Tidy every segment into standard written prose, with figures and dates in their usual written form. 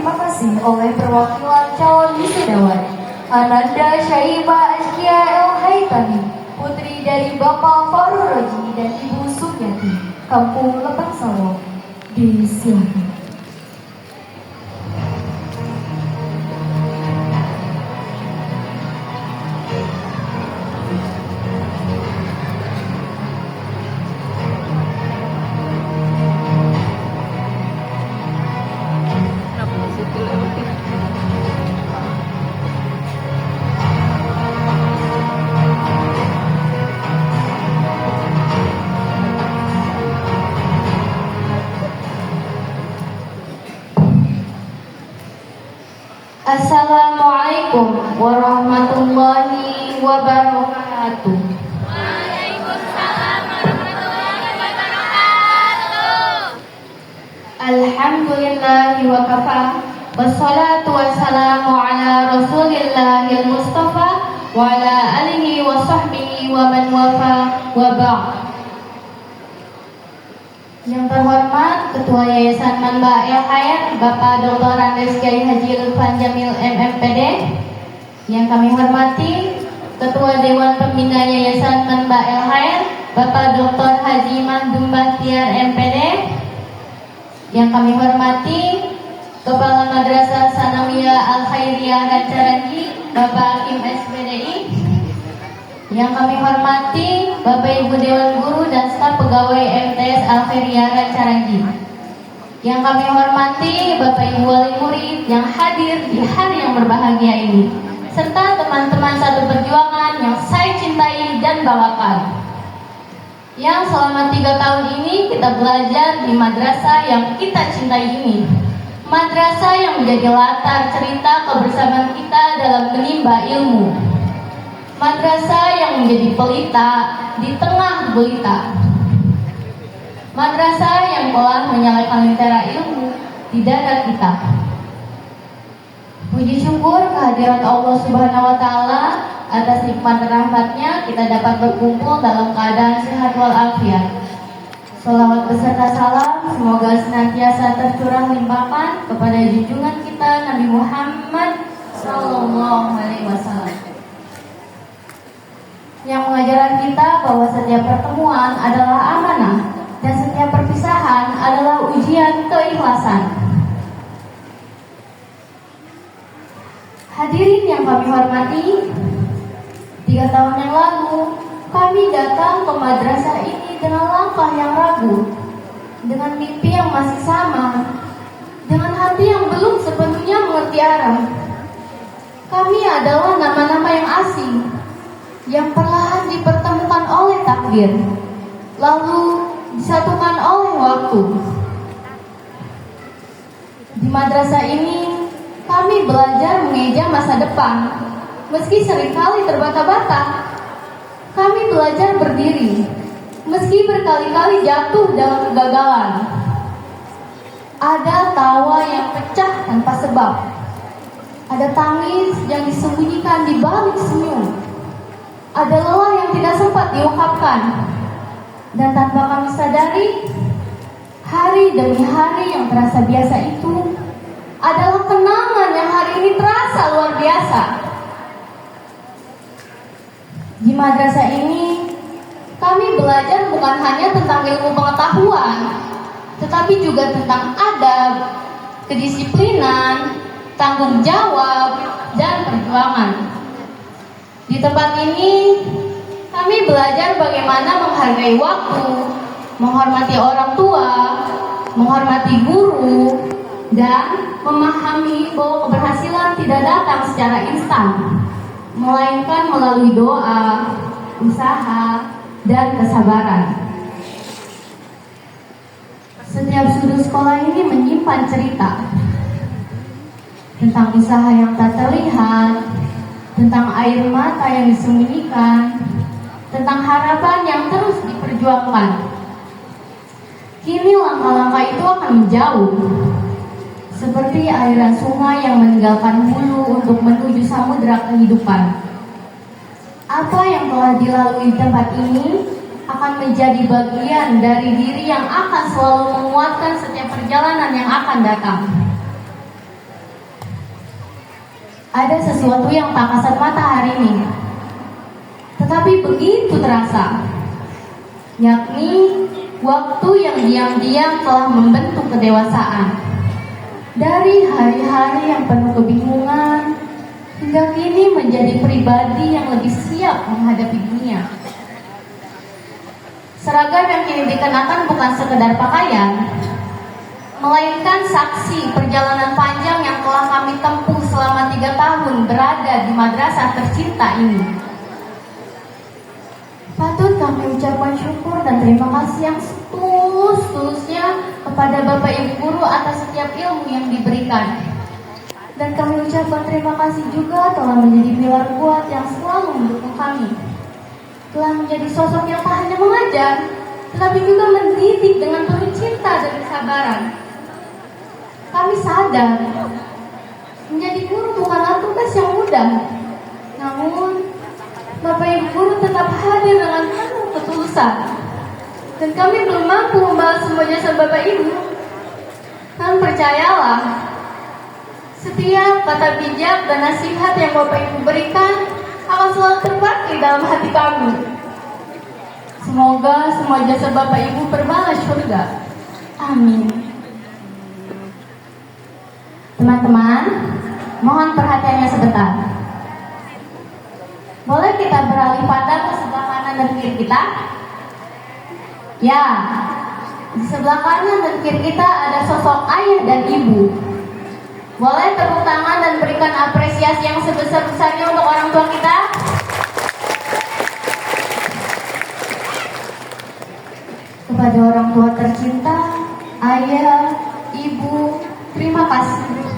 terima kasih oleh perwakilan calon wisudawan Ananda Syaiba Askia El Haitami, putri dari Bapak Farul Roji dan Ibu Sukyati, Kampung Lepang Sawah. Disilakan. Assalamualaikum warahmatullahi wabarakatuh. Waalaikumsalam warahmatullahi wabarakatuh. Alhamdulillahi wa kafa, wassalatu wassalamu ala rasulillahil mustafa wa ala alihi wa sahbihi wa man wafa wa ba'd. Yang terhormat Ketua Yayasan Manba El Hayat Bapak Dr. Andes Kiai Haji Lutfan Jamil MMPD. Yang kami hormati Ketua Dewan Pembina Yayasan Manba El Hayat Bapak Dr. Haji Mahdum Bahtiar MPD. Yang kami hormati Kepala Madrasah Sanawiyah Al Khairiyah Rancarangi Bapak Hakim SPDI. Yang kami hormati Bapak Ibu Dewan Guru dan staf pegawai MTS Al Khairiyah Rancarangi. Yang kami hormati Bapak Ibu Wali Murid yang hadir di hari yang berbahagia ini, serta teman-teman satu perjuangan yang saya cintai dan banggakan. Yang selama 3 tahun ini kita belajar di madrasah yang kita cintai ini. Madrasah yang menjadi latar cerita kebersamaan kita dalam menimba ilmu. Madrasah yang menjadi pelita di tengah gulita. Madrasah yang telah menyalakan lentera ilmu di dada kita. Puji syukur kehadirat Allah Subhanahu wa Ta'ala atas nikmat dan rahmatnya kita dapat berkumpul dalam keadaan sehat walafiat. Salawat beserta salam semoga senantiasa tercurah limpahkan kepada junjungan kita Nabi Muhammad Sallallahu Alaihi Wasallam, yang mengajarkan kita bahwa setiap pertemuan adalah amanah dan setiap perpisahan adalah ujian keikhlasan. Hadirin yang kami hormati, 3 tahun yang lalu kami datang ke madrasah ini dengan langkah yang ragu, dengan mimpi yang masih sama, dengan hati yang belum sepenuhnya mengerti arah. Kami adalah nama-nama yang asing, yang perlahan dipertemukan oleh takdir, lalu disatukan oleh waktu. Di madrasah ini, kami belajar mengeja masa depan, meski seringkali terbata-bata. Kami belajar berdiri, meski berkali-kali jatuh dalam kegagalan. Ada tawa yang pecah tanpa sebab, ada tangis yang disembunyikan di balik senyum, ada lelah yang tidak sempat diungkapkan. Dan tanpa kami sadari, hari demi hari yang terasa biasa itu adalah kenangan yang hari ini terasa luar biasa. Di madrasah ini, kami belajar bukan hanya tentang ilmu pengetahuan, tetapi juga tentang adab, kedisiplinan, tanggung jawab, dan perjuangan. Di tempat ini, kami belajar bagaimana menghargai waktu, menghormati orang tua, menghormati guru, dan memahami bahwa keberhasilan tidak datang secara instan, melainkan melalui doa, usaha, dan kesabaran. Setiap sudut sekolah ini menyimpan cerita tentang usaha yang tak terlihat, tentang air mata yang disembunyikan, tentang harapan yang terus diperjuangkan. Kini langkah-langkah itu akan menjauh, seperti aliran sungai yang meninggalkan hulu untuk menuju samudera kehidupan. Apa yang telah dilalui tempat ini akan menjadi bagian dari diri yang akan selalu menguatkan setiap perjalanan yang akan datang. ada sesuatu yang tak kasat mata hari ini, tetapi begitu terasa, yakni waktu yang diam-diam telah membentuk kedewasaan. Dari hari-hari yang penuh kebingungan, hingga kini menjadi pribadi yang lebih siap menghadapi dunia. Seragam yang kini dikenakan bukan sekedar pakaian, melainkan saksi perjalanan panjang yang telah kami tempuh selama 3 tahun berada di madrasah tercinta ini. Patut kami ucapkan syukur dan terima kasih yang setulus-tulusnya kepada Bapak Ibu Guru atas setiap ilmu yang diberikan. Dan kami ucapkan terima kasih juga telah menjadi pilar kuat yang selalu mendukung kami. Telah menjadi sosok yang tak hanya mengajar, tetapi juga mendidik dengan penuh cinta dan kesabaran. Kami sadar, menjadi guru bukanlah tugas yang mudah. Namun, Bapak Ibu Guru tetap hadir dengan penuh ketulusan. Dan kami belum mampu membalas semua jasa Bapak Ibu. Dan percayalah, setiap kata bijak dan nasihat yang Bapak Ibu berikan akan selalu terpakai dalam hati kami. Semoga semua jasa Bapak Ibu berbalas surga. Amin. Teman-teman, mohon perhatiannya sebentar. Boleh kita beralih pandang ke sebelah kanan dan kiri kita? Ya, di sebelah kanan dan kiri kita ada sosok ayah dan ibu. Boleh tepuk tangan dan berikan apresiasi yang sebesar-besarnya untuk orang tua kita? Kepada orang tua tercinta, ayah, ibu, terima kasih.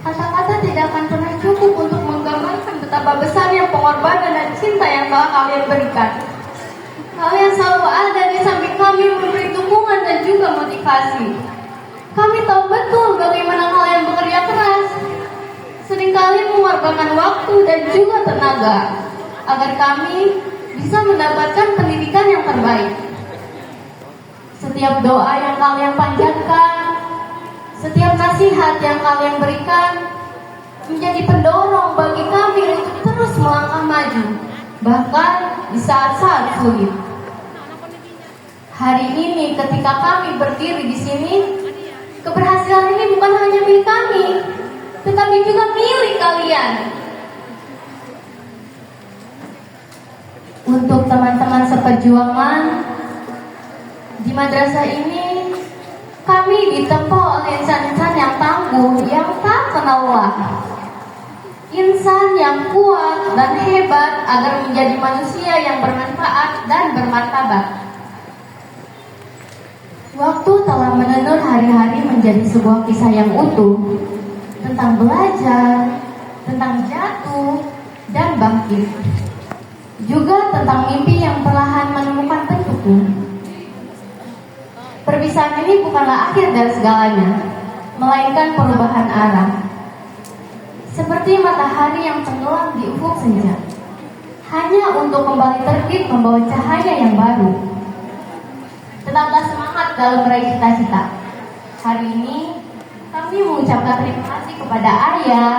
Kata-kata tidak akan pernah cukup untuk menggambarkan betapa besarnya pengorbanan dan cinta yang telah kalian berikan. Kalian selalu ada di samping kami memberi dukungan dan juga motivasi. Kami tahu betul bagaimana kalian bekerja keras, seringkali mengorbankan waktu dan juga tenaga agar kami bisa mendapatkan pendidikan yang terbaik. Setiap doa yang kalian panjatkan, setiap nasihat yang kalian berikan menjadi pendorong bagi kami untuk terus melangkah maju, bahkan di saat-saat sulit. Hari ini ketika kami berdiri di sini, keberhasilan ini bukan hanya milik kami, tetapi juga milik kalian. Untuk teman-teman seperjuangan di madrasah ini, kami ditempa oleh insan-insan yang tangguh, yang tak kenal lelah. Insan yang kuat dan hebat agar menjadi manusia yang bermanfaat dan bermartabat. Waktu telah menenun hari-hari menjadi sebuah kisah yang utuh tentang belajar, tentang jatuh dan bangkit, juga tentang mimpi yang perlahan menemukan bentuknya. Perpisahan ini bukanlah akhir dari segalanya, melainkan perubahan arah. Seperti matahari yang tenggelam di ufuk senja, hanya untuk kembali terbit membawa cahaya yang baru. Tetaplah semangat dalam meraih cita-cita. Hari ini kami mengucapkan terima kasih kepada ayah,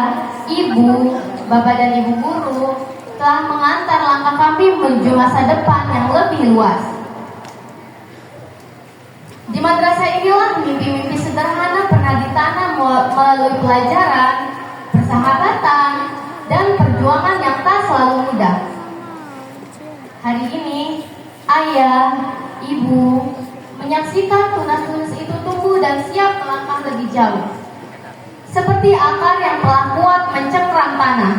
ibu, bapak dan ibu guru telah mengantar langkah kami menuju masa depan yang lebih luas. Di madrasah inilah mimpi-mimpi sederhana pernah ditanam melalui pelajaran, persahabatan, dan perjuangan yang tak selalu mudah. Hari ini, ayah, ibu menyaksikan tunas-tunas itu tumbuh dan siap melangkah lebih jauh. Seperti akar yang telah kuat mencengkram tanah.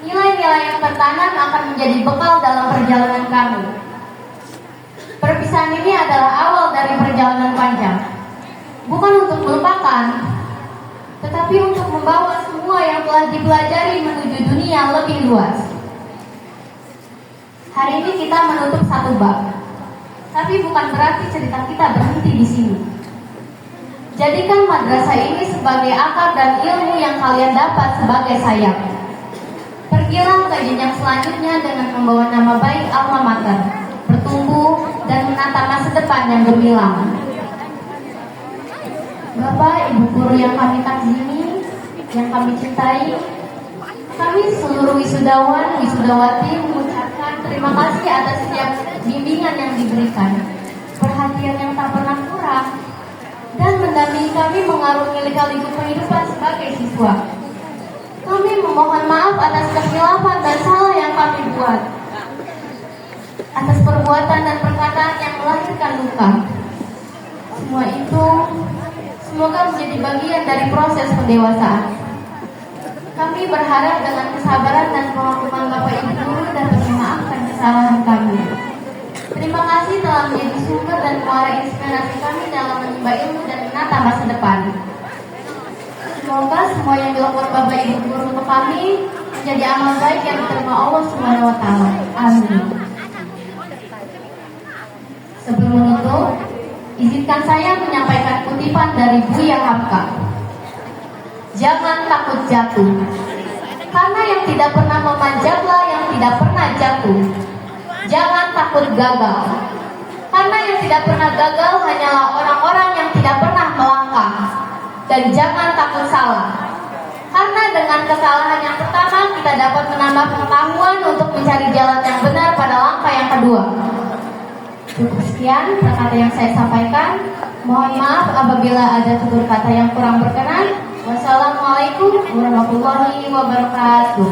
Nilai-nilai yang tertanam akan menjadi bekal dalam perjalanan kami. Perpisahan ini adalah awal dari perjalanan panjang. Bukan untuk melupakan, tetapi untuk membawa semua yang telah dipelajari menuju dunia lebih luas. Hari ini kita menutup satu bab, tapi bukan berarti cerita kita berhenti di sini. Jadikan madrasah ini sebagai akar dan ilmu yang kalian dapat sebagai sayap. Pergilah ke jenjang selanjutnya dengan membawa nama baik alma mater, bertumbuh dan menata masa depan yang gemilang. Bapak, Ibu guru yang kami takzimi, yang kami cintai, kami seluruh wisudawan, wisudawati mengucapkan terima kasih atas setiap bimbingan yang diberikan, perhatian yang tak pernah kurang, dan mendampingi kami mengarungi lika-liku kehidupan sebagai siswa. Kami memohon maaf atas kesilapan dan salah yang kami buat, atas perbuatan dan perkataan yang melahirkan luka. Semua itu semoga menjadi bagian dari proses pendewasaan. Kami berharap dengan kesabaran dan pengakuan Bapak Ibu Guru dapat memaafkan kesalahan kami. Terima kasih telah menjadi sumber dan muara inspirasi kami dalam menimba ilmu dan menata masa depan. Semoga semua yang dilakukan Bapak Ibu Guru untuk kami menjadi amal baik yang diterima Allah Subhanahu wa Ta'ala. Amin. Sebelum menutup, izinkan saya menyampaikan kutipan dari Buya Hamka. Jangan takut jatuh, karena yang tidak pernah memanjatlah yang tidak pernah jatuh. Jangan takut gagal, karena yang tidak pernah gagal hanyalah orang-orang yang tidak pernah melangkah. Dan jangan takut salah, karena dengan kesalahan yang pertama kita dapat menambah pengetahuan untuk mencari jalan yang benar pada langkah yang kedua. Cukup sekian kata yang saya sampaikan. Mohon maaf apabila ada tutur kata yang kurang berkenan. Wassalamualaikum warahmatullahi wabarakatuh.